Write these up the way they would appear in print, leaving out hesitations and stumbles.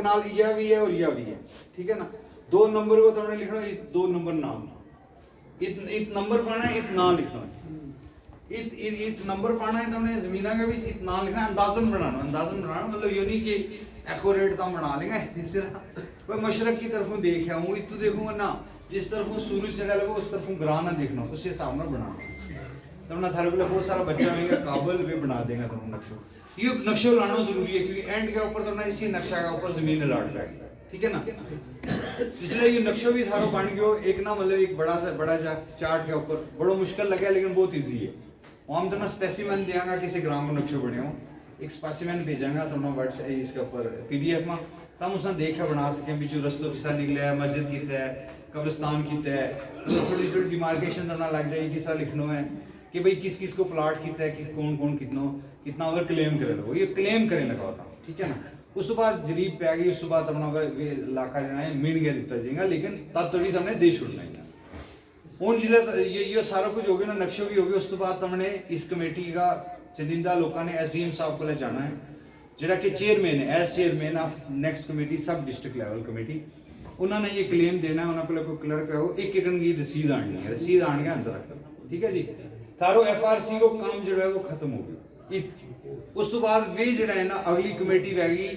नाल यह भी है और यह भी है, ठीक है ना। दो नंबर को तुमने लिखना है, दो नंबर नाम इत नंबर पाना है, इत ना लिखना है। इत नंबर पाना है तुमने जमीना का भी इत ना लिखना है। अंदाजन बनाना मतलब ये नहीं कि एक्यूरेट तो बना लेंगे इस कोई मशरक की तरफों देख आऊँ इत तो देखूंगा ना, जिस तरफों सूरज चढ़ा लगा उस तरफों ग्रह ना देखना, उस हिसाब में बनाना। तुमने थारे को बहुत सारा बच्चा रहेगा काबल भी बना देगा तुम नक्शो। ये नक्शो लाना जरूरी है क्योंकि एंड के ऊपर तुमने इसी नक्शा के ऊपर जमीन अलॉट करेगी, ठीक है ना। इसलिए ये नक्शो भी थारो बन गयो एक ना, मतलब एक बड़ा सा चार्ट के ऊपर बड़ा मुश्किल लगे लेकिन बहुत इजी है। हम तुम्हें स्पेसिमेन देंगे किसी ग्राम को नक्शो बने हो, एक स्पेसिमेन भेजांगा तुम्हें व्हाट्सएप इसके ऊपर पीडीएफ में, तब उसने देखा बना सकें बीचू रस्तों किस तरह निकला है, मस्जिद कितना है, कब्रिस्तान कितना है, थोड़ी थोड़ी डिमार्केशन करना लग जाए किस तरह लिखना है कि भाई किस किस को प्लाट कितना है, कौन कौन कितना अगर क्लेम करे लो, ये क्लेम करे लगा होता, ठीक है ना। उस बाद जरीब पै गई, उस बाद अपना इलाका जो है मिल गया दिता जाएगा, लेकिन तब तो भी तुमने दे छुड़ना है। उन जिले ये सारा कुछ हो गया ना, नक्शे भी हो गए। उस बाद तुमने इस कमेटी का चंदिंदा लोगों ने एसडीएम साहब को ले जाना है, जेड़ा कि चेयरमैन है, as chairman of next committee sub district level committee, उन्होंने ये क्लेम देना है। उन्होंने कोई क्लर्क है वो एक की रसीद आनी है, रसीद आने के अंदर रखना, ठीक है जी। थारो एफआरसी को काम जो है वो खत्म हो गया। उस तो बाद वे जड़ा है ना अगली कमेटी वैगी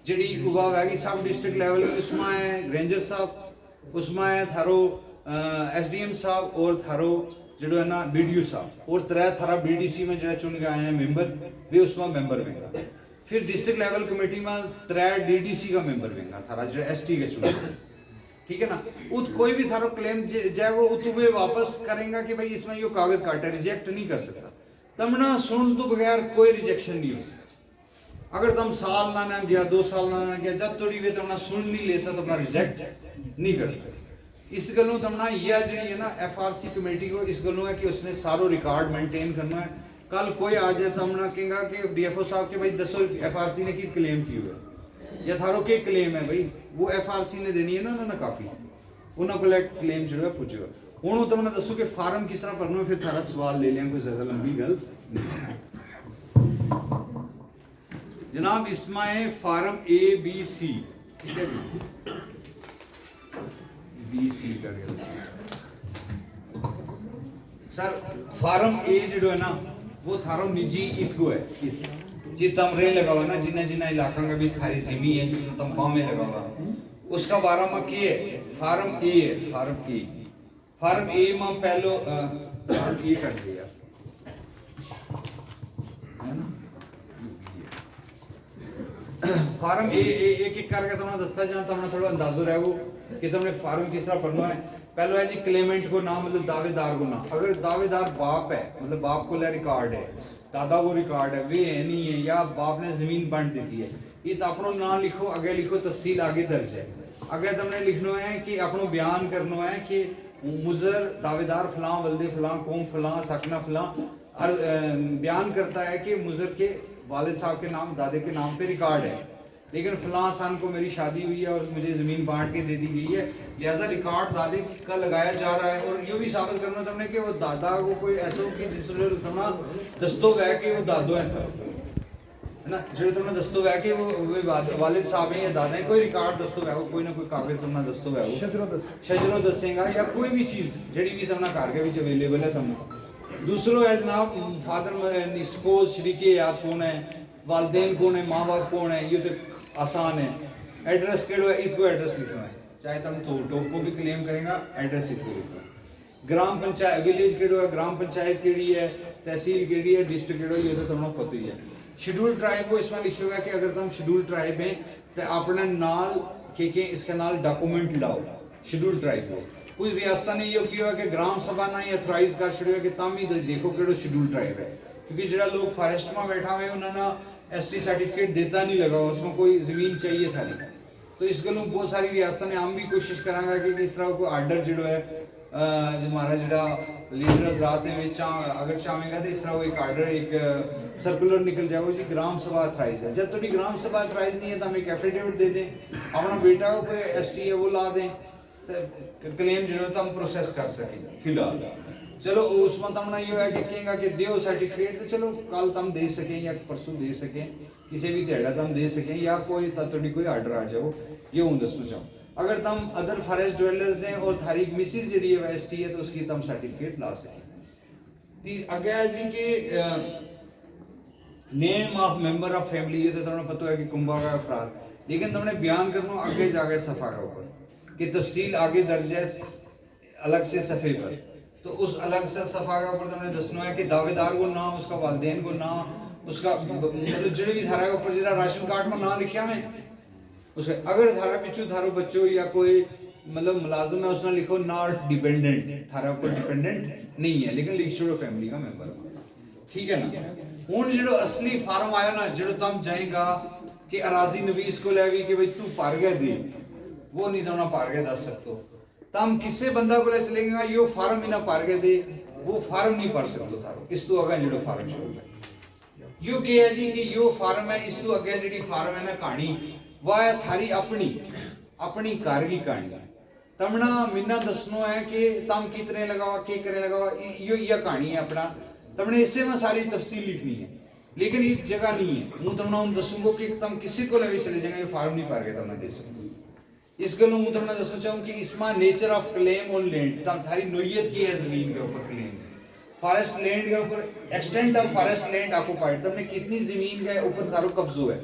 जड़ी उगा वैगी सब डिस्ट्रिक्ट लेवल की, उसमें है रेंजर साहब, उसमें है थारो एसडीएम साहब और थारो जो है ना बीडीओ साहब और त्रै थारा बीडीसी में जड़ा चुन के आए हैं मेंबर, वे उसमें मेंबर बनेगा। फिर डिस्ट्रिक्ट लेवल कमेटी में त्रै डीडीसी का मेंबर बनेगा थारा जो एसटी के चुन, ठीक है ना। उत कोई भी थारो क्लेम जाए वो तुम्हें वापस करेगा कि भाई इसमें यो कागज काटा, रिजेक्ट नहीं कर सकता। तमना सुन तो बगैर कोई रिजेक्शन नहीं हो सकता। अगर तुम साल ना गया 2 साल ना गया जब थोड़ी वे तमना सुन नहीं लेता तो अपना रिजेक्ट नहीं कर सकता। इस गलों तमना यह जी है ना एफआरसी कमेटी को इस गलों है कि उसने सारो रिकॉर्ड मेंटेन करना है। कल कोई आ जाए तमना कहेगा कि डीएफओ साहब के भाई दसो एफआरसी ने की क्लेम की हुआ या थारो के क्लेम है भाई, वो एफआरसी ने देनी है ना कापी, उन्होंने को क्लेम जो है पूछेगा। हूँ तुमने दसो कि फार्म किस तरह भरना, फिर थारा सवाल ले लिया, कोई ज्यादा लंबी गल जनाब। इसमें फार्म ए बी सी, ठीक है जी, बी सी का सर फार्म ए जो है ना वो थारो निजी हित को है, जी तम रे लगा हुआ ना जिन्हें जिन्हें इलाका का भी थारी जिमी है जिसमें तम गाँव में लगा हुआ उसका 12 में के है फार्म ए है, फार्म ए में पहलो ये कर दिया फार्म ए एक एक करके तुमने दस्ता जान तुमने थोड़ा अंदाजो रहो कि तुमने फार्म किस तरह भरना है। पहले है जी क्लेमेंट को नाम मतलब दावेदार को नाम, अगर दावेदार बाप है मतलब बाप को ले रिकॉर्ड है, दादा को रिकॉर्ड है, वे है नहीं है या बाप ने जमीन बांट देती है, ये तो अपनो नाम लिखो, आगे लिखो तफसील आगे दर्ज है। अगर तुमने लिखना है कि अपनो बयान करना है कि मुजर दावेदार फलां वल्दे फलां कौम फलां सकना फलां और बयान करता है कि मुजर के वालिद साहब के नाम दादे के नाम पे रिकॉर्ड है, लेकिन फलां सन को मेरी शादी हुई है और मुझे ज़मीन बांट के दे दी गई है, लिहाजा रिकॉर्ड दादे का लगाया जा रहा है। और ये भी साबित करना तुमने कि वो दादा को कोई ऐसा हो कि जिसने तुमने दस्तो वह के वो दादो है ना, जो तुमने दस्तो वह के वो वालिद साहब है या दादा है, कोई रिकॉर्ड दस्तो वह को कोई ना कोई कागज तुमने दस्तो वह को शजरो दसेगा या कोई भी चीज़ जड़ी भी तुमने घर के बीच अवेलेबल है तुमने। दूसरों है जनाब फादर सपोज शरीके याद कौन है, वालदेन कौन है, माँ बाप कौन है, ये तो आसान है। एड्रेस केड़ो है, इसको एड्रेस लिखना है, चाहे तुम टोप को भी क्लेम करेगा एड्रेस इसको लिखना है। ग्राम पंचायत विलेज केड़ो है, ग्राम पंचायत केड़ी है, तहसील केड़ी है, डिस्ट्रिक्ट केड़ो ये तो तुमने पता ही है। शेड्यूल ट्राइब को इसमें लिखे हुआ है कि अगर तुम शेड्यूल ट्राइब है तो अपने नाल के इसके नाल डॉक्यूमेंट लाओ शेड्यूल ट्राइब को। कोई रियासत ने ये किया है कि ग्राम सभा ना अथोराइज कर छड़ियो कि तम ही देखो केड़ो शेड्यूल ट्राइब है, क्योंकि जो लोग फॉरेस्ट में बैठा हुए उन्होंने एसटी सर्टिफिकेट देता नहीं लगा, उसमें कोई जमीन चाहिए था नहीं। तो इस गलों बहुत सारी रियासत ने हम भी कोशिश करांगा कि इस तरह को आर्डर जो है हमारा जो लीडर्स रात में अगर चाहेगा तो इस तरह एक आर्डर एक सर्कुलर निकल जाएगा जी ग्राम सभा अथराइज है। जब थोड़ी ग्राम सभा अथराइज नहीं है तो हम एक एफिडेविट दे दें, अपना बेटा को कोई एसटी है वो ला दें, तो क्लेम जो है तो हम प्रोसेस कर सकें। फिलहाल चलो उसमें तमना ये है कि कहेंगे कि देव सर्टिफिकेट तो चलो कल तम दे सकें या परसों दे सकें, किसी भी ध्याड़ा तुम दे सकें या कोई थोड़ी कोई ऑर्डर आ जाओ, ये हूँ दसना चाहूँ। अगर तुम अदर फॉरेस्ट ड्वेलर्स हैं और थारी मिसिज जी है एसटी है तो उसकी तुम सर्टिफिकेट ला सकें। अगे जी के name of member of family, ये तो तुम्हें पता है कि कुंभा का अफराद, लेकिन तुमने बयान करना आगे जाके सफ़ा के ऊपर कि तफसील आगे दर्ज है अलग से सफ़े पर, तो उस अलग से सफ़ा के ऊपर तुमने दसना है कि दावेदार को नाम, उसका वालदेन को नाम, उसका मतलब जो भी धारा के ऊपर जो राशन कार्ड पर नाम लिखा मैं उसके, अगर धारा पिछू थारो बच्चों या कोई मतलब मुलाजिम है उसने लिखो नॉट डिपेंडेंट, थारा ऊपर डिपेंडेंट नहीं है लेकिन लिख छोड़ो फैमिली का मेंबर, ठीक है ना। हूँ जो असली फार्म आया ना, जो तुम जाएगा कि अराजी नवीस को ले कि भाई तू पार गया दे, वो नहीं तुम पार गया दस सकते, तुम किसी बंदा को ले चलेगा यो फार्म ही ना पार गया दे, वो फार्म नहीं पढ़ सकते थारो। इस तो अगर जो फार्म शुरू है यो क्या है जी कि यो फार्म है, इस तो अगे जी फार्म है ना कहानी वह है थारी अपनी अपनी कार की कहानी। तमना मिन्ना दसनो है कि तम कितने लगावा के करे लगावा, यो यह कहानी है अपना, तमने इससे में सारी तफसील लिखनी है, लेकिन एक जगह नहीं है। मैं तुमने हम दसूंगा कि तुम किसी को लगे चले जाएंगे फार्म नहीं पार गए तुमने दे सकते। इस गलों मैं तुमने दसना चाहूँ कि इसमें nature of claim on land, तम थारी नोयत की है जमीन के ऊपर क्लेम, फॉरेस्ट लैंड के ऊपर extent of forest land occupied, तुमने कितनी जमीन के ऊपर थारो कब्जो है,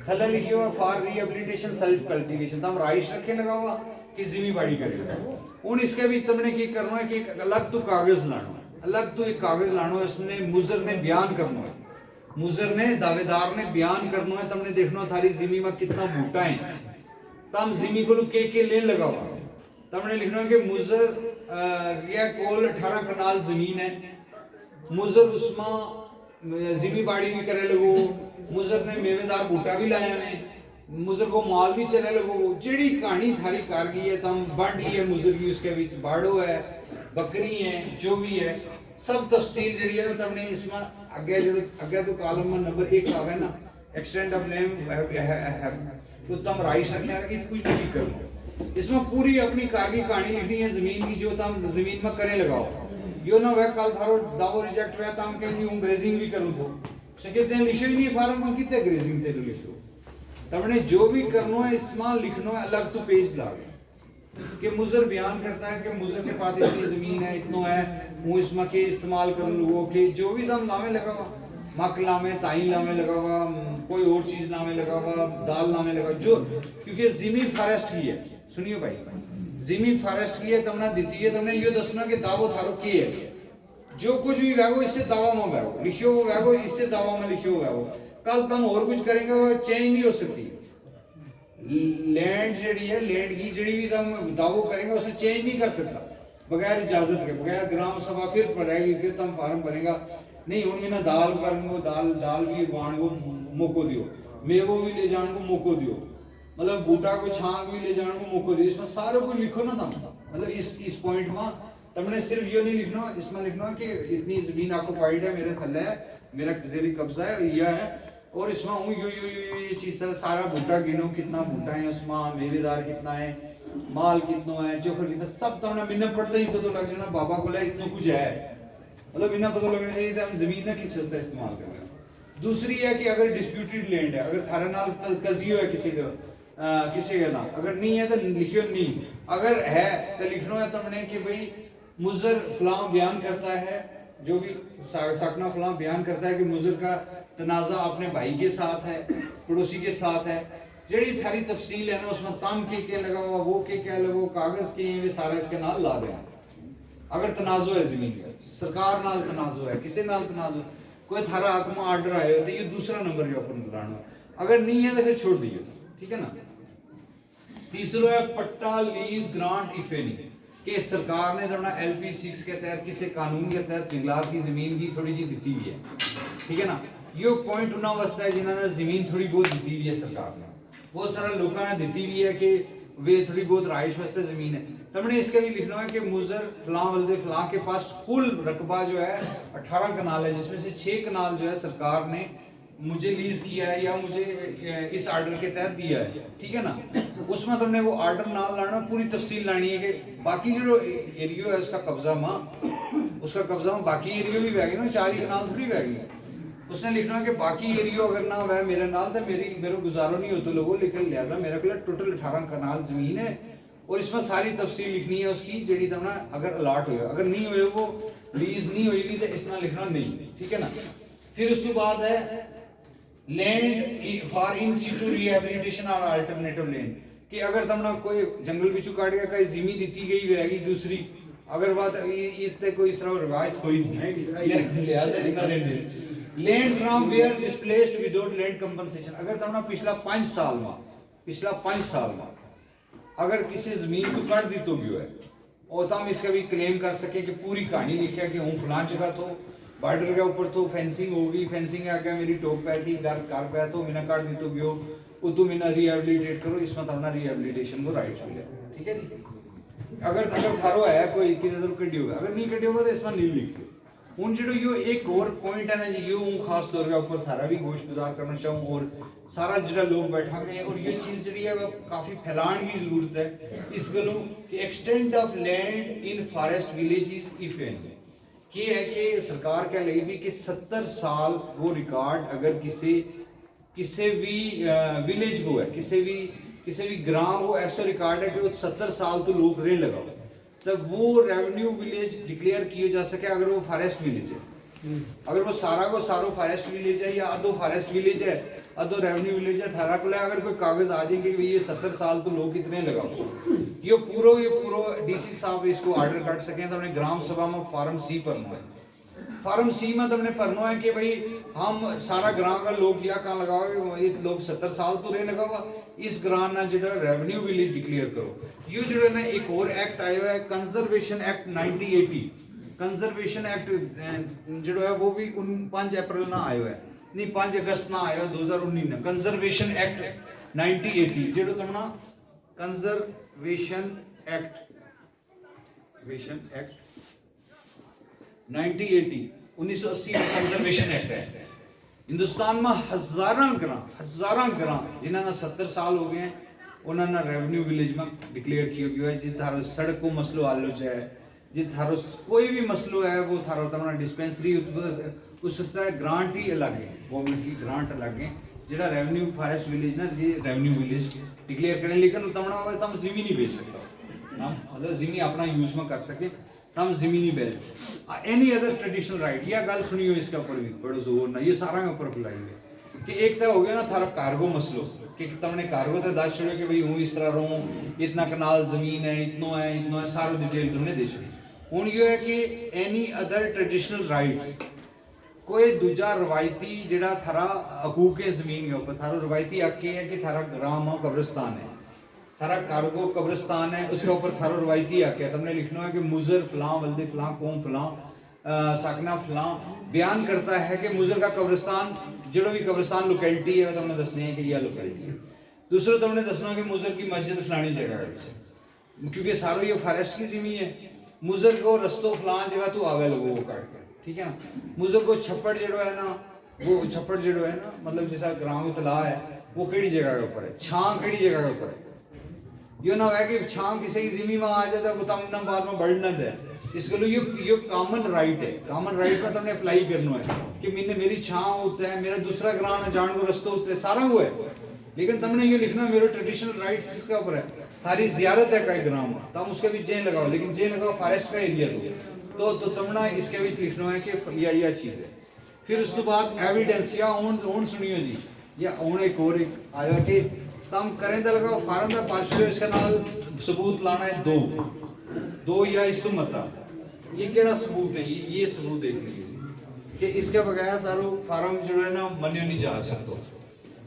थल्ले लिखे हुआ फॉर रिहेबिलिटेशन सेल्फ कल्टीवेशन, तुम राइश रखे लगा हुआ कि जिम्मेवारी करेगा। उन इसके भी तुमने क्या करना है कि एक अलग तो कागज लाना है, अलग तो एक कागज लाना है, उसने मुजर ने बयान करना है, मुजर ने दावेदार ने बयान करना है, तुमने देखना थारी जिमी में कितना बूटा है, तम जिमी को के लेन लगा हुआ, तुमने लिखना है कि मुजर या कोल 18 कनाल जमीन है, मुजर उसमें जिमी बाड़ी भी करे लगो, मुजर ने मेवेदार बूटा भी लाया है, मुजर को माल भी चले लगो, जेड़ी कहानी थारी कारगी है, तम बांडी है मुजर की, उसके बीच बाड़ो है, बकरी है, जो भी है सब तफसील जेड़ी है ना तुमने इसमें अगे तो कॉलम में नंबर 1 आवे ना एक्सटेंट ऑफ नेम, तो तुम राइश रखने लगे कुछ नहीं करो, इसमें पूरी अपनी कारगी कहानी लिखनी है जमीन की, जो तुम जमीन में करे लगाओ, यो ना वह कल थारो दावो रिजेक्ट हुआ तुम कहीं हूं ग्रेजिंग भी करूं तो कहते हैं लिखो ही नहीं फार्म में कितने ग्रेजिंग थे लिखो, तुमने जो भी करना है इसमें लिखना है अलग तो पेज लागे कि मुजर बयान करता है कि मुजर के पास इतनी जमीन है, इतना है, वो इसमें के इस्तेमाल कर लो कि जो भी दम लामे लगा हुआ, मक लामे ताई लामे लगा हुआ, कोई और चीज लामे लगा हुआ, दाल लामे लगा, जो क्योंकि जिमी फॉरेस्ट की है, सुनियो भाई, जिमी फॉरेस्ट की है, तुमने दी है, तुमने ये दसना कि दावो थारो की है, जो कुछ भी वैगो इससे दावा में वैगो लिखियो वो वैगो इससे दावा में लिखियो वैगो, कल तुम और कुछ करेंगे वो चेंज नहीं हो सकती, लैंड जेडी है लैंड की जेडी भी तुम दावो करेंगे उसने चेंज नहीं कर सकता बगैर इजाजत के, बगैर ग्राम सभा फिर पड़ेगी, फिर तुम फार्म भरेगा नहीं, हूँ मैं दाल करूंगो, दाल भी उगाण को मौको दियो, मेवो भी ले जाने को मौको दियो, मतलब बूटा को छांग भी ले जाने को मौको दियो, इसमें सारा कुछ लिखो ना तुम, मतलब इस पॉइंट में तुमने सिर्फ ये नहीं लिखना, इसमें लिखना कि इतनी जमीन ऑक्युपाइड है, मेरे थल्ले है, मेरा जेरी कब्जा है, यह है, और इसमें हूँ ये चीज सारा बूटा गिनो, कितना बूटा है उसमें, मेवेदार कितना है, माल कितना है, जोखर कितना, सब तुमने मिलना पड़ता ही पता लग जाना बाबा को ले इतना कुछ है, मतलब बिना पता लगना चाहिए हम जमीन ना किस वास्ते इस्तेमाल कर रहे हैं। दूसरी है कि अगर डिस्प्यूटेड लैंड है, अगर थारा नाल कजियो है किसी का नाम, अगर नहीं है तो लिखियो नहीं, अगर है तो लिखना है तुमने कि भाई मुजर फलां बयान करता है, जो भी सकना फलां बयान करता है कि मुजर का तनाज़ा अपने भाई के साथ है, पड़ोसी के साथ है, जेड़ी थारी तफसील है ना उसमें तम के लगा हुआ, वो के क्या लगा, कागज के वे सारा इसके नाल ला देना। अगर तनाज़ो है जमीन का, सरकार नाल तनाज़ो है, किसी नाल तनाज़ो, कोई थारा हक में आर्डर आए तो ये दूसरा नंबर के ऊपर लाना, अगर नहीं है तो फिर छोड़ दीजिए, ठीक है ना। तीसरा है पट्टा लीज ग्रांट इफ एनी, कि सरकार ने अपना LP6 के तहत किसी कानून के तहत जंगलात की जमीन की थोड़ी जी दी हुई है, ठीक है ना। ये पॉइंट उन्होंने वास्ता है जिन्होंने जमीन थोड़ी बहुत दी हुई है, सरकार ने बहुत सारे लोगों ने दी हुई है कि वे थोड़ी बहुत राइश वास्ते जमीन है, तुमने इसका भी लिखना है कि मुजर फलां वल्दे फलां के पास कुल रकबा जो है 18 कनाल है, जिसमें से 6 कनाल जो है सरकार ने मुझे लीज किया है या मुझे इस ऑर्डर के तहत दिया है, ठीक है ना। उसमें तुमने वो ऑर्डर ना लाना, पूरी तफसील लानी है कि बाकी जो एरियो है उसका कब्जा में बाकी एरियो भी बह गई ना, 4 कनाल थोड़ी बह गई, उसने लिखना है कि बाकी एरियो अगर ना वह मेरे नाल तो मेरे गुजारो नहीं होते लोगों, लेकिन लिहाजा मेरे को टोटल 18 कनाल जमीन है और इसमें सारी तफसील लिखनी है उसकी जेडी तमना अगर अलाट हुए, अगर नहीं हुए वो लीज नहीं होगी तो इसना लिखना नहीं, ठीक है ना। फिर उसके बाद है land for in Situ rehabilitation और अल्टरनेटिव लैंड, कि अगर तमना कोई जंगल बिचू काट गया कहीं जिमी दी गई होगी दूसरी, अगर बात इतने कोई इस तरह रिवायत हुई नहीं लिहाजा इतना land from where displaced without land compensation, अगर तमना पिछला 5 साल में अगर किसी जमीन को काट दी तो भी है और तम इसका भी क्लेम कर सके कि पूरी कहानी लिखा कि हूँ फलां जगह तो बॉर्डर के ऊपर तो फेंसिंग होगी, फेंसिंग आगे मेरी टोक पे थी घर पे तो मैंने काट दी तो भी हो वो तो मैंने रिहेबिलिटेट करो, इसमें तमना रिहेबिलिटेशन को राइट मिले, ठीक है जी। अगर थारो है कोई कि कटी होगा, अगर नहीं कटी होगा तो इसमें नहीं लिखियो। हूँ जो यो एक और पॉइंट है ना जी, यो खास तौर पे ऊपर थारा भी गोश गुजार करना चाहूँ और सारा जो लोग बैठा हुए हैं, और ये चीज़ जी है काफ़ी फैलाने की जरूरत है इस गलों कि extent of land in forest villages if any, कि है कि सरकार कह रही भी कि 70 साल वो रिकॉर्ड अगर किसी भी विलेज को है, किसी भी ग्राम को ऐसा रिकॉर्ड है कि वो 70 साल तो लोग रह लगा तब वो रेवेन्यू विलेज डिक्लेयर किया जा सके, अगर वो फॉरेस्ट विलेज है। अगर वो सारा फॉरेस्ट विलेज है या अदो फॉरेस्ट विलेज है अदो रेवेन्यू विलेज है, थारा को अगर कोई कागज आ जाएंगे कि ये 70 साल तो लोग कितने लगाओ, ये पूरा डीसी साहब इसको ऑर्डर कर सके तो अपने ग्राम सभा में फार्म सी भरना है। फार्म सी में तुमने भरना है कि भाई हम सारा ग्राम का लोग या कहाँ लगाओगे, ये लोग 70 साल तो नहीं लगावा, इस ग्राम ना जो रेवेन्यू विलेज डिक्लेयर करो। ये जो है ना एक और एक्ट आया है कंजर्वेशन एक्ट 1980, कंजर्वेशन एक्ट जो है वो भी 5 अप्रैल ना आया है, नहीं 5 अगस्त ना आया 2019 में, कंजर्वेशन एक्ट 1980 जो तुमना कंजर्वेशन एक्ट 1980 में कंजर्वेशन एक्ट है। हिंदुस्तान में हजारों ग्राम जिन्होंने 70 साल हो गए हैं उन्होंने रेवेन्यू विलेज में डिक्लेयर किया गया है। जिस थारो सड़क को मसलो आलो है, जिस थारो कोई भी मसलो है वो थारो तमना डिस्पेंसरी उसका ग्रांट ही अलग है, गवर्नमेंट की ग्रांट अलग है, जेड़ा रेवेन्यू फॉरेस्ट विलेज ना ये रेवेन्यू विलेज डिक्लेयर करें, लेकिन तमना तम जिमी नहीं बेच सकता, मतलब जिमी अपना यूज में कर सके तम जिमी नहीं बेच। एनी अदर ट्रेडिशनल राइट, यह गल सुनियो इसके ऊपर भी बड़ो जोर ना, ये सारा के ऊपर बुलाई है कि एक तो हो गया ना थारा कार्गो मसलो कि तुमने कार्गो तो दस छोड़ो कि भाई हूँ इस तरह रहूँ, इतना कनाल जमीन है, इतना है सारा डिटेल तुमने दे छोड़ी। हूँ ये है कि एनी अदर ट्रेडिशनल राइट कोई दूजा रवायती जड़ा थारा हकूक है जमीन के ऊपर, थारा रवायती हक है कि थारा ग्राम कब्रिस्तान है, थारा कार्गो कब्रिस्तान है, उसके ऊपर थारा रवायती हक है। तुमने लिखना है कि मुजर फलां वल्दे फलां कौम फलां साकना फलां बयान करता है कि मुजर का कब्रिस्तान जो भी कब्रिस्तान लोकेलिटी है तुमने दसने है कि यह लोकेलिटी है। दूसरा तुमने दसना कि मुजर की मस्जिद फलानी जगह है, क्योंकि सारों ये फॉरेस्ट की जमीन है, मुजर को रस्तों फलां जगह तो आवे लोगों को काट कर, ठीक है ना। मुजर को छप्पड़ जड़ो है ना, वो छप्पड़ जड़ो है ना, मतलब जैसा ग्राम तलाव है वो केड़ी जगह के ऊपर है, छां केड़ी जगह के ऊपर है। यो ना है कि छां किसी की जिमी में आ जाता वो तम ना बाद में बढ़ना दे, इसके लिए ये कॉमन राइट है, कॉमन राइट में तुमने अप्लाई करना है कि मैंने मेरी छां होता है, मेरा दूसरा ग्राम है जान को रस्तों होते हैं, सारा वो है, लेकिन तुमने ये लिखना मेरे ट्रेडिशनल राइट्स इसके ऊपर है। थारी जियारत है कई ग्राम में तुम उसके भी जेल लगाओ, लेकिन जेल लगाओ फॉरेस्ट का एरिया तो तुमने इसके भी लिखना है कि यह चीज़ है। फिर उसके बाद एविडेंस या ओन सुनियो जी, या ओन एक और आया कि तम करें तो लगाओ फार्म में पार्शल इसका नाम सबूत लाना है दो या इस तो मता, ये केड़ा सबूत है, ये सबूत देख लीजिए कि इसके बगैर तारो फार्म जो है ना मनियो नहीं जा सकता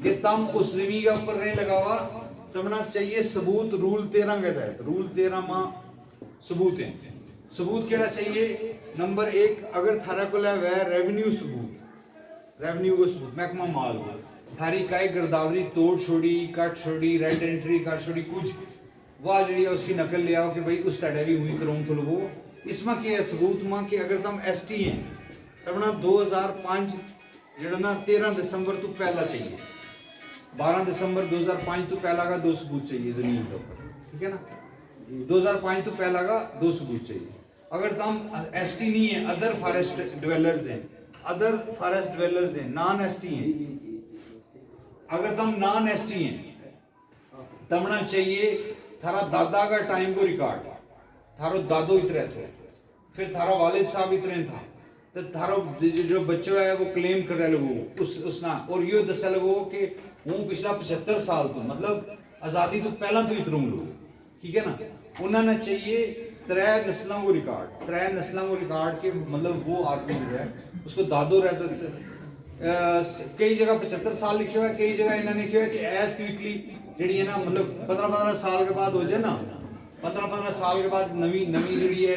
कि तम उस जमीन के ऊपर नहीं लगावा, तमना चाहिए सबूत रूल 13 के तहत, रूल 13 में सबूत है। सबूत केड़ा चाहिए, नंबर 1 अगर थारा को वह रेवेन्यू सबूत, रेवेन्यू को सबूत महकमा माल हो थारी काई गिरदावरी तोड़ छोड़ी कट छोड़ी रेड एंट्री कर छोड़ी कुछ वह जी उसकी नकल ले आओ कि भाई उस तरह भी हुई तरह तो लोगों इसमें क्या है सबूत में कि अगर तुम ST हैं तब ना 2005 जो ना 13 दिसंबर तो पहला चाहिए, 12 दिसंबर 2005 तो पहला का 2 सबूत चाहिए जमीन के ऊपर, ठीक है ना, 2005 तो पहला का 2 सबूत चाहिए। अगर तुम ST नहीं है अदर फॉरेस्ट डिवेलर्स हैं अदर फॉरेस्ट ड्वेलर्स हैं, नॉन एसटी हैं, अगर तुम नॉन एसटी हैं तमना चाहिए थारा दादा का टाइम को रिकॉर्ड, थारो दादो इतरे थे, फिर थारा वालिद साहब इतने था, तो थारो जो बच्चों है वो क्लेम कर लगो उसना, और यो दस लगो कि वो पिछला 75 साल तो मतलब आज़ादी तो पहला तो इतरूँ लोग, ठीक है ना। उन्होंने चाहिए 3 नस्लों को रिकॉर्ड, 3 नस्लों को रिकॉर्ड के मतलब वो आदमी जो है उसको दादो रहता। कई जगह 75 साल लिखे हुआ है, कई जगह इन्होंने लिखा है कि एज क्विकली जी है ना, मतलब 15-15 साल के बाद हो जाए ना, 15-15 साल के बाद नवी जी है,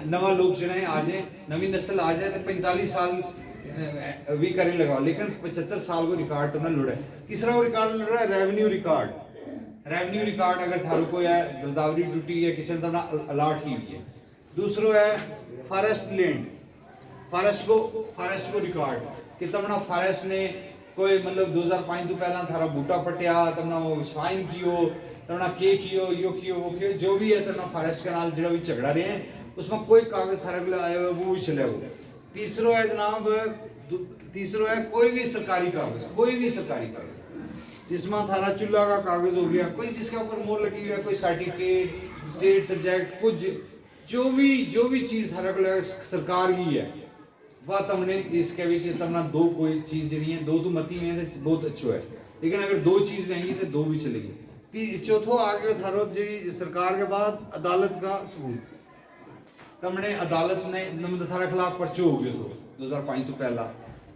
नवा लोग जो है आ जाए, नवी नस्ल आ जाए तो 45 साल भी करने लगा, लेकिन 75 साल को रिकॉर्ड तो ना लुड़ा है। तीसरा वो रिकॉर्ड लुड़ रहा है रेवेन्यू रिकॉर्ड, रेवेन्यू रिकॉर्ड अगर थारू को है गिरदावरी ड्यूटी है किसी ने तो अलॉट की हुई है। दूसरो है फॉरेस्ट लैंड, फॉरेस्ट को रिकॉर्ड कि तमना फॉरेस्ट ने कोई मतलब 2005 तो पहला थारा बूटा पटिया, तमना वो स्वाइन कियो, तमना के कियो, यो कियो, वो कियो, जो भी है तमना फॉरेस्ट के नाल जो भी झगड़ा रहे हैं उसमें कोई कागज थारा के लिए आया हुआ वो भी चले हो। तीसरो है जनाब, तीसरो है कोई भी सरकारी कागज, कोई भी सरकारी कागज जिसमें थारा चूल्हा का कागज हो गया, कोई जिसके ऊपर मोहर लगी हुई है, कोई सर्टिफिकेट, स्टेट सब्जेक्ट, कुछ जो भी चीज़ थारा को सरकार की है वह तमने इसके बीच तमना दो कोई चीज़ जी है, दो तो मती में तो बहुत अच्छो है, लेकिन अगर 2 चीज़ रहेंगी तो 2 भी चलेगी। चौथो आगे थारो जी सरकार के बाद अदालत का सबूत, तमने अदालत ने थारा खिलाफ पर्चो हो गया सो 2005 तो पहला,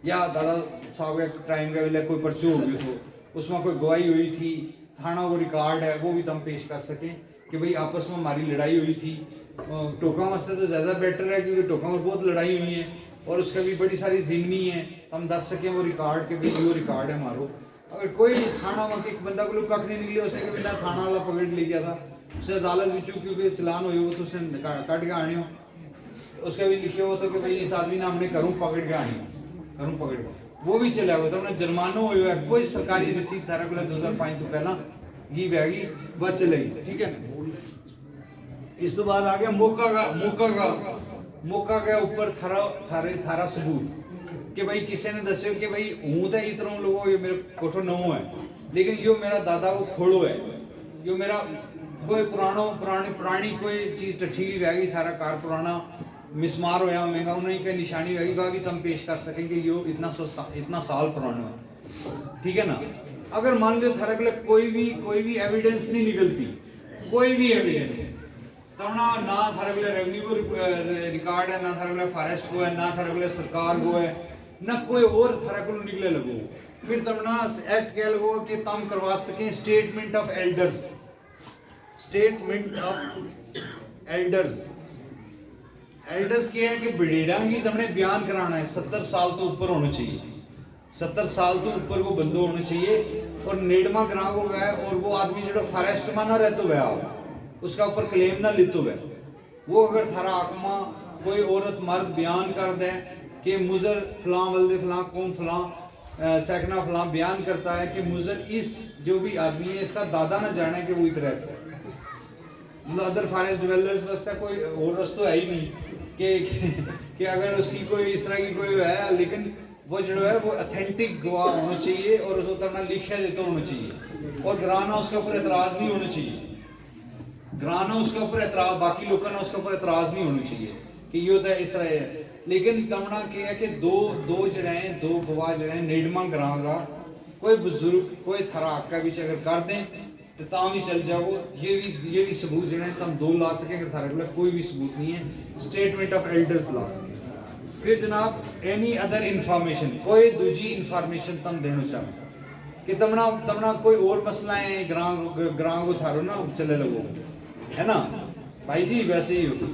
या दादा साहब के टाइम का वेले कोई पर्चो हो गया सो, उसमें कोई गवाही हुई थी, थाना वो रिकॉर्ड है वो भी तुम पेश कर सकें कि भाई आपस में हमारी लड़ाई हुई थी। टोका वास्ते तो ज़्यादा बेटर है क्योंकि टोका में बहुत लड़ाई हुई है और उसका भी बड़ी सारी जिमनी है, हम दस सकें वो रिकॉर्ड के भाई वो रिकॉर्ड है मारो। अगर कोई थाना वक्त एक बंदा को कख नहीं निकले उसने बंदा थाना वाला पकड़ ले गया था, उसे अदालत भी क्योंकि चलान हुई वो तो उसने कट के आने हो, उसका भी लिखे हो तो कि भाई इस आदमी ने हमने करूँ पकड़ के आने, करूँ पकड़ के, वो भी चला हुआ था, उन्हें जुर्मानो हुआ है, कोई सरकारी रसीद थारा को 2005 तो पहला गी बैगी वह चलेगी, ठीक है। इस तो बाद आ गया मौका का ऊपर थारा सबूत कि भाई किसी ने दस्यो कि भाई हूँ तो इतना लोगों ये मेरे कोठो नवो है, लेकिन यो मेरा दादा को खोड़ो है, यो मेरा कोई पुरानी कोई चीज़ टठी भी वैगी थारा कार पुराना मिसमार होया महंगा उन्हें की निशानी वैगी वह भी तुम पेश कर सकेंगे यो इतना साल पुराना है, ठीक है ना। अगर मान लो थारा के कोई भी एविडेंस नहीं निकलती, कोई भी एविडेंस तमना ना थारे वाले रेवेन्यू को रिकॉर्ड है, ना थारे वाले फॉरेस्ट को है, ना थारे वाले सरकार को है, ना कोई और थारे को निकले लगो, फिर तमना एक्ट कह लगो कि तम करवा सकें statement of elders, statement of elders. Elders क्या है कि बड़ेड़ा की तमने बयान कराना है, 70 साल तो ऊपर होना चाहिए, 70 साल तो ऊपर वो बंदो होना चाहिए, और नेडमा ग्राह को वह और वो आदमी जो फॉरेस्ट में ना रहते वह उसका ऊपर क्लेम ना लेते हुए, वो अगर थारा आकमा कोई औरत मर्द बयान कर दे कि मुजर फलां वल्दे फलां कौन फलां सैकना फलां बयान करता है कि मुजर इस जो भी आदमी है इसका दादा ना जाने कि वो इधर रहता है, मतलब अदर फॉरेस्ट डिवेलपर्स वास्ते कोई और रस्तो है ही नहीं कि अगर उसकी कोई इस तरह की कोई है, लेकिन वो जो है वो ऑथेंटिक गवाह होना चाहिए और उसको तरना लिखे देते होना चाहिए, और ग्राना उसके ऊपर एतराज़ नहीं होना चाहिए, ग्राना उसके ऊपर एतराज़, बाकी लोगों ने उसके ऊपर एतराज़ नहीं होना चाहिए कि यो तो इस तरह है। लेकिन तमना क्या है कि दो जड़े हैं, 2 गवाह जड़े हैं नेडमा ग्रां का, कोई बुजुर्ग कोई थारा आका भी अगर कर दें तो तां भी चल जाओ, ये भी सबूत जड़े हैं तम 2 ला सकें, अगर थारे को कोई भी सबूत नहीं है स्टेटमेंट ऑफ एल्डर्स ला सकें। फिर जनाब एनी अदर इंफॉर्मेशन, कोई दूसरी इंफॉर्मेशन तम देना चाहो कि तमना कोई और मसला है ग्रां को थारो ना चले लगो, है ना भाई जी, वैसे ही होगी।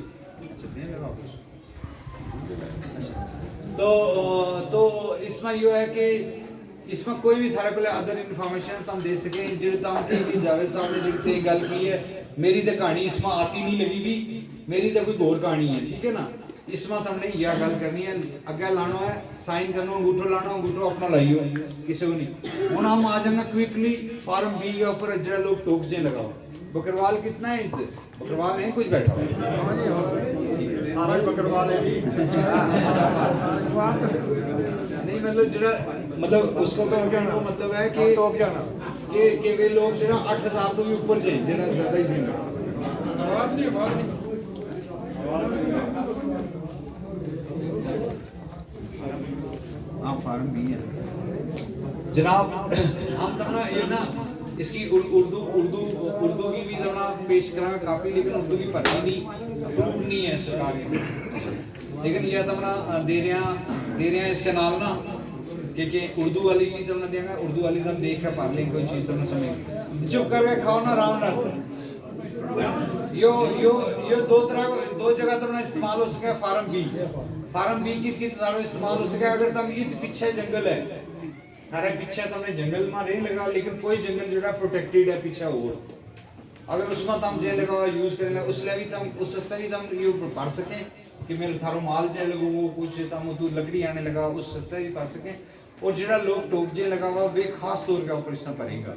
तो इसमें यो है कि इसमें कोई भी थारे को अदर इंफॉर्मेशन तुम दे सके, जो जावेद साहब ने जो गल की है, मेरी तो कहानी इसमें आती नहीं लगी भी, मेरी तो कोई और कहानी है, ठीक है ना। इसमें तुमने यह गल करनी है, अगे लाना है, साइन करना, अंगूठो लाना, अंगूठो अपना लाइयो किसी को नहीं। हूँ हम आ जाएंगे क्विकली फार्म बी के ऊपर जो लोग टोक जे लगाओ। बकरवाल कितना है? बकरवाल नहीं कुछ बैठा सारा बकरवाल है जी नहीं मतलब जरा मतलब उसको कहने को मतलब है कि वे लोग जरा 8000 तो भी ऊपर से जरा ज्यादा ही हैं। बात नहीं हाँ फार्म भी है जनाब। हम तमना ये ना इसकी उर्दू उर्दू उर्दू की भी तमना पेश करा काफी, लेकिन उर्दू की भर्ती नहीं अप्रूव नहीं है सरकार की, लेकिन यह तमना दे रहे हैं इसके नाल ना कि उर्दू वाली भी तमना देंगे, उर्दू वाली तम देख के पढ़ लेंगे कोई चीज तमना समझ चुप करके खाओ ना आराम ना। यो दो जगह तमना इस्तेमाल हो सके। फार्म बी की तारो इस्तेमाल हो सके अगर तम ईद पीछे जंगल है थारे पीछे तमने जंगल में नहीं लगा, लेकिन कोई जंगल जोड़ा प्रोटेक्टेड है पीछे और अगर उसमें तम जे लगा यूज करेंगे उसले भी तम उस सस्ते भी तम ये पढ़ सके कि मेरे थारो माल जे लगो वो कुछ तम तू लकड़ी आने लगा उस सस्ते भी पढ़ सके। और जरा लोग टोप जे लगा हुआ वे खास तौर के ऊपर इसमें पढ़ेगा,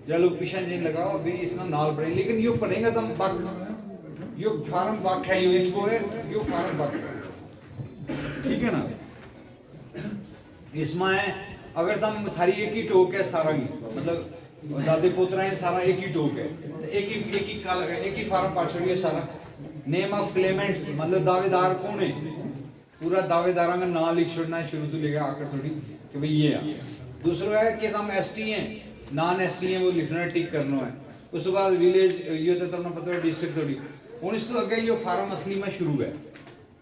जरा लोग पीछे जे लगा हुआ वे इसमें नाल पढ़े, लेकिन यो पढ़ेगा तम बक यो फार्म बक है यो इनको है यो फार्म बक है, ठीक है ना। इसमें अगर तम थारी एक ही टोक है सारा ही मतलब दादे पोतरा है सारा एक ही टोक है, एक ही फार्म पाछड़ी है सारा। नेम ऑफ क्लेमेंट्स मतलब दावेदार कौन है, पूरा दावेदार का नाम लिख छोड़ना है शुरू तो लेकर आकर थोड़ी कि भाई ये है। दूसरा है कि तम एसटी हैं नॉन एसटी हैं वो लिखना टिक करना है। उसके बाद विलेज ये तो तुमने पता है डिस्ट्रिक्ट थोड़ी और इस तो अगे ये फार्म असली में शुरू है।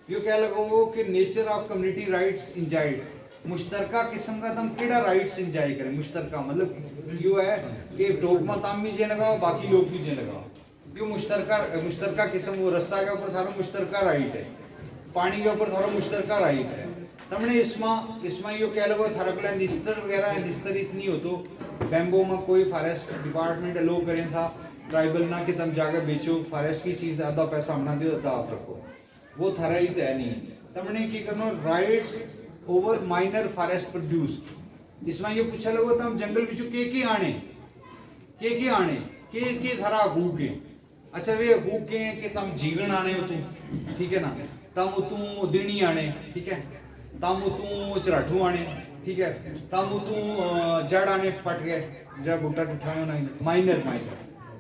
यो क्या लगो वो कि nature of community rights enjoyed मुश्तरका किस्म का तम केड़ा राइट्स इंजॉय करें। मुश्तरका मतलब यो है कि टोक में तम भी जे लगाओ बाकी लोग भी जे लगाओ, यो मुश्तरका किस्म वो रास्ता के ऊपर थारो मुश्तरका राइट है, पानी के ऊपर थारो मुश्तरका राइट है। तमने इसमें यो क्या लगो थारा को निस्तर वगैरह निस्तर इतनी हो तो बैम्बो में कोई फॉरेस्ट डिपार्टमेंट लो करें था ट्राइबल ना कि तम जाकर बेचो फॉरेस्ट की चीज आधा पैसा हमना दो आधा आप रखो, वो थारा ही तय नहीं। तमने की करनो rights over minor forest produce. इसमें ये पूछा लगो तम जंगल बिचू के आने के थारा हुके अच्छा वे हुके कि तम जीवन आने हो तू ठीक है ना, तम तू दिनी आने ठीक है, तम तू चराठू आने ठीक है, तम तू जड़ आने फट गए जड़ बुट्टा टूटा ना माइनर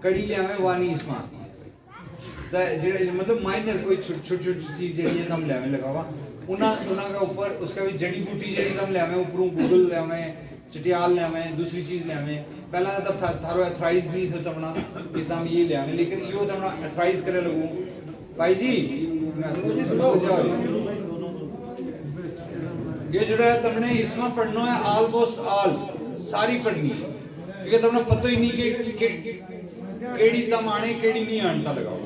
कड़ी ले आवे वानी इसमें मतलब माइनर कोई छोटी चीज जड़ी है तम ले आवे लगावा उना का ऊपर उसका भी जड़ी बूटी जड़ी तम ले आवे ऊपरों गूगल ले आवे चटियाल ले आवे दूसरी चीज ले आवे। पहला तब थारो एथराइज नहीं था तमना कि तम ये ले आवे, लेकिन यो तमना एथराइज करे लगू भाई जी जाओ ये जो है तुमने इसमें पढ़ना है ऑलमोस्ट ऑल सारी पढ़नी है क्योंकि तुमने पता ही नहीं कि केड़ी तम आने केड़ी नहीं आनता लगाओ।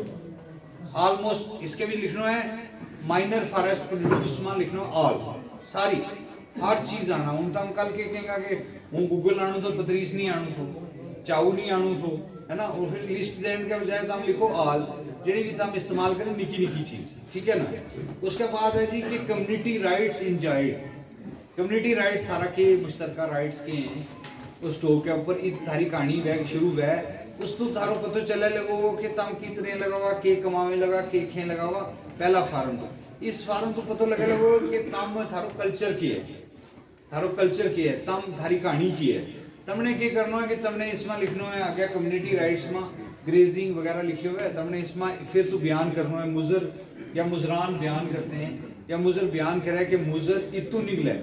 ऑलमोस्ट इसके भी लिखना है माइनर फॉरेस्ट प्रोड्यूस में लिखना ऑल सारी हर चीज आना उन तम कल के कहेगा कि हूं गूगल आनू तो पतरीस नहीं आनू तो चाऊ नहीं आनू तो है ना, और फिर लिस्ट देने के बजाय तम लिखो ऑल जेडी भी तम इस्तेमाल करें निकी चीज ठीक है ना। उसके बाद है जी कि community rights enjoyed. Community rights सारा के मुश्तरका राइट्स के हैं उस टोक के ऊपर इत थारी कहानी वह शुरू है उस तो थारो पतो चले लगो कि तम कितने लगावा के कमावे लगा के खे लगावा। पहला फार्म तो इस फार्म तो पतो लगे लगो कि तम थारो कल्चर की है तम थारी कहानी की है। तमने क्या करना है कि तमने इसमें लिखना है आगे कम्युनिटी राइट्स में ग्रेजिंग वगैरह लिखे हुए है तमने इसमें फिर तो बयान करना है मुजर या मुजरान बयान करते हैं या मुजर बयान करे कि मुजर इतू निकले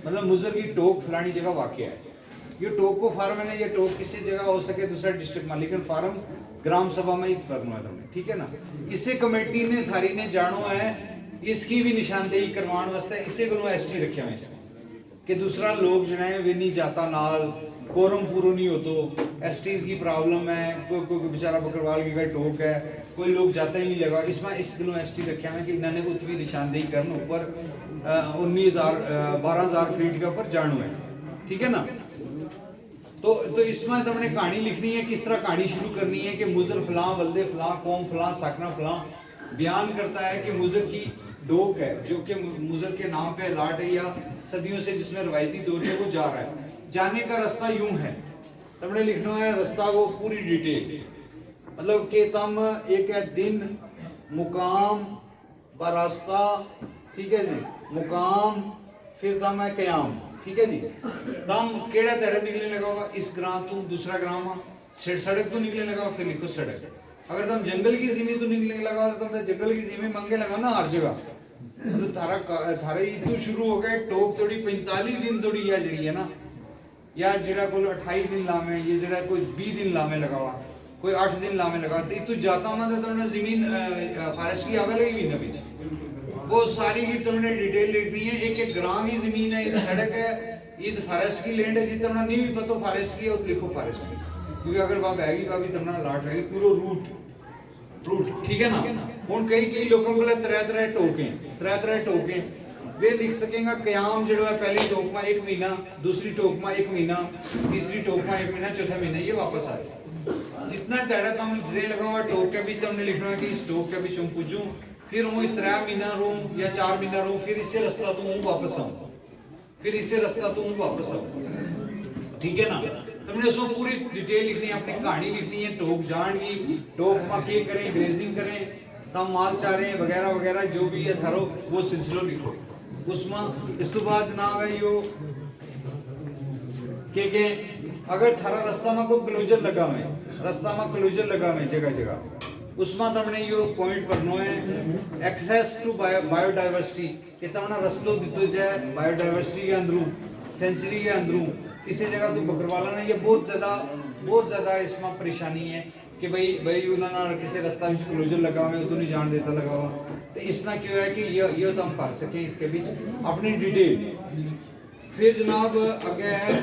मतलब मुजर की टोक फलानी जगह वाक़ है। ये टोक को फार्म है ना ये टोक किसी जगह हो सके दूसरा डिस्ट्रिक्ट में, लेकिन फार्म ग्राम सभा में ही करना है तुमने ठीक है ना। इसे कमेटी ने थारी ने जानो है इसकी भी निशानदेही करवाने वास्ते इसे को एसटी रखे हुए इसमें कि दूसरा लोग जो है वे नहीं जाता नाल कोरम पूरा नहीं हो तो एसटीज की प्रॉब्लम है कोई बेचारा बकरवाल की टोक है कोई लोग जाता ही नहीं लगा इसमें इस दिनों एसटी रखे हुए कि इन्होंने कुछ भी निशानदेही करना ऊपर 12,000 फीट के ऊपर जानो है ठीक है ना। तो इसमें तुमने कहानी लिखनी है किस तरह कहानी शुरू करनी है कि मुजर फलां वल्दे फलां कौम फलां साकना फलां बयान करता है कि मुजर की डोक है जो कि मुजर के नाम पे लाट है या सदियों से जिसमें रवायती तौर पे वो जा रहा है। जाने का रास्ता यूं है तुमने लिखना है रास्ता वो पूरी डिटेल मतलब कि तुम एक है दिन मुकाम बारास्ता, ठीक है जी, मुकाम, फिर तम है कयाम, ठीक है जी। तम केड़ा तेड़ा निकलने लगा होगा, इस ग्राम तो दूसरा ग्राम सड़क तो निकलने लगा, फिर लिखो सड़क। अगर तुम जंगल की सीमी तो निकलने लगा तो तुम जंगल की सीमी मंगे लगा ना हर जगह, तो थारे इतु शुरू हो गए टोक थोड़ी 45 दिन थोड़ी या जड़ी है ना, या जेड़ा कोई 28 दिन लावे, ये जेड़ा कोई 20 दिन लावे लगा हुआ, कोई 8 दिन लावे लगा, तो इतु जाता हूं तो तुमने जमीन फॉरेस्ट की आवे लगी भी ना पीछे, वो सारी की तुमने डिटेल लिखनी है। एक एक ग्राम की जमीन है, ये सड़क है, ये फॉरेस्ट की लैंड है, जितना तुमने नहीं भी पता फॉरेस्ट की है, वो लिखो फॉरेस्ट की, क्योंकि अगर वहां बैगी भाभी तुमने लाट रहेगी पूरा रूट, ठीक है ना। हुन कई लोगों को तरह टोके वे लिख सकेगा कयाम जो है, पहली टोक में 1 महीना, दूसरी टोक में 1 महीना, तीसरी टोक में 1 महीना, चौथा महीना ये वापस आए। जितना तेड़ा तुम रे लगा हुआ टोक के बीच तुमने लिखना कि इस टोक के बीच पूछूं, फिर वो 3 महीना रहूं या 4 महीना रहूं, फिर इससे रास्ता तो हूं वापस आऊं, फिर इससे रास्ता तो हूं वापस आऊं, ठीक है ना। तुमने उसमें पूरी डिटेल लिखनी है, अपनी कहानी लिखनी है, टोक जान की, टोक में क्या करें, ग्रेजिंग करें, तम माल चारे वगैरह वगैरह जो भी है थारो वो सिलसिलो लिखो उसमें। इस तो बाद जनाब है यो के अगर थारा रास्ता में कोई क्लोजर लगा में, रास्ता में क्लोजर लगा में जगह जगह, उसमें तुमने यो पॉइंट करनो है एक्सेस टू बायोडाइवर्सिटी, कि तुमने रास्तों दितो जाए बायोडाइवर्सिटी के अंदरू, सेंचुरी के अंदरू, इसी जगह तो बकरवाला ने ये बहुत ज्यादा इसमें परेशानी है कि भाई उन्होंने किसी रास्ता में क्लोजर लगा हुआ है तो नहीं जान देता लगा हुआ, तो इसना क्यों है कि ये तो हम पढ़ सकें इसके बीच अपनी डिटेल। फिर जनाब आगे है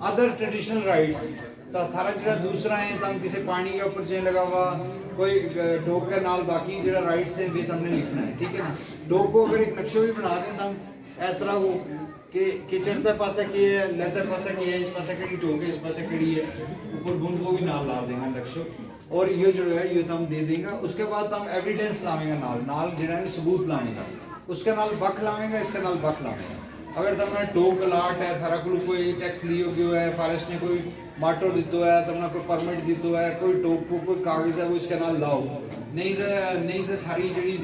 अदर ट्रेडिशनल राइट्स, तो थारा जरा दूसरा है तम किसी पानी के ऊपर चें लगा हुआ कोई डोक के नाल बाकी जरा राइट्स है भी तुमने लिखना है, ठीक है ना। डोक को अगर एक नक्शो भी बना दें तम ऐसा हो कि चढ़ते पासे की है, लेते पासे की है, इस पासे कड़ी टोक है, इस पासे कड़ी है, ऊपर बूंद को भी नाल ला देंगे नक्शो, और ये जो है ये हम दे देंगे। उसके बाद हम एविडेंस लावेंगे, नाल जो है सबूत लावेंगे, उसके नाल बख लावेंगे, इसके नाल बख लावेंगे। अगर तुमने टोक अलाट है, थारा को कोई टैक्स लियो गयो है, फॉरेस्ट ने कोई माटो दितो है, तुमने कोई परमिट दितो है, कोई टोक को कोई कागज है वो इसके नाल लाओ, नहीं तो थारी जड़ी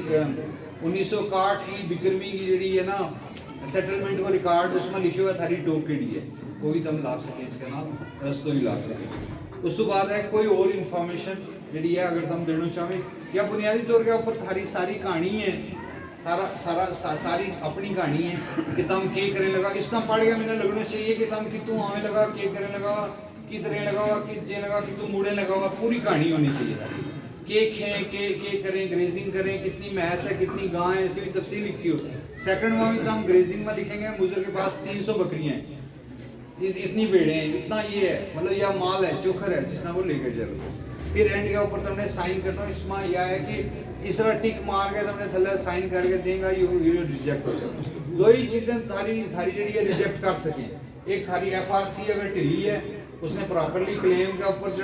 1961 की बिक्रमी की जड़ी है ना सेटलमेंट को रिकॉर्ड, उसमें लिखे हुआ थारी टोक केड़ी है वो भी तुम ला सके, इसके नाल रस्तों भी ला सके। उस तो बाद है कोई और इन्फॉर्मेशन जड़ी है अगर तुम देना चाहे, या बुनियादी तौर के ऊपर थारी सारी कहानी है, सारी अपनी कहानी है कि तुम क्या करने लगा, इस तरह पढ़ गया मैंने लगना चाहिए कि तुम कि तू आने लगा, क्या करने लगा, कि तरह लगा हुआ, कि जे लगा, कि तू मुड़े लगा हुआ, पूरी कहानी होनी चाहिए। केक है के करें, ग्रेजिंग करें, कितनी भैंस है, कितनी गाय है, इसकी भी तफसील लिखी हो। सेकंड में भी हम ग्रेजिंग में लिखेंगे मुझे के पास 300 बकरियां हैं, इतनी भेड़े हैं, इतना ये है, मतलब यह माल है, चोखर है, जिसना वो लेकर चलो। फिर एंड के ऊपर तुमने साइन करना, इसमें यह है कि इस तरह टिक मार के तुमने थल्ले साइन करके देगा, ये रिजेक्ट हो जाए। दो ही चीजें थारी जड़ी है रिजेक्ट कर सकें, एक थारी FRC अगर ढिली है, उसने प्रॉपरली क्लेम के ऊपर जो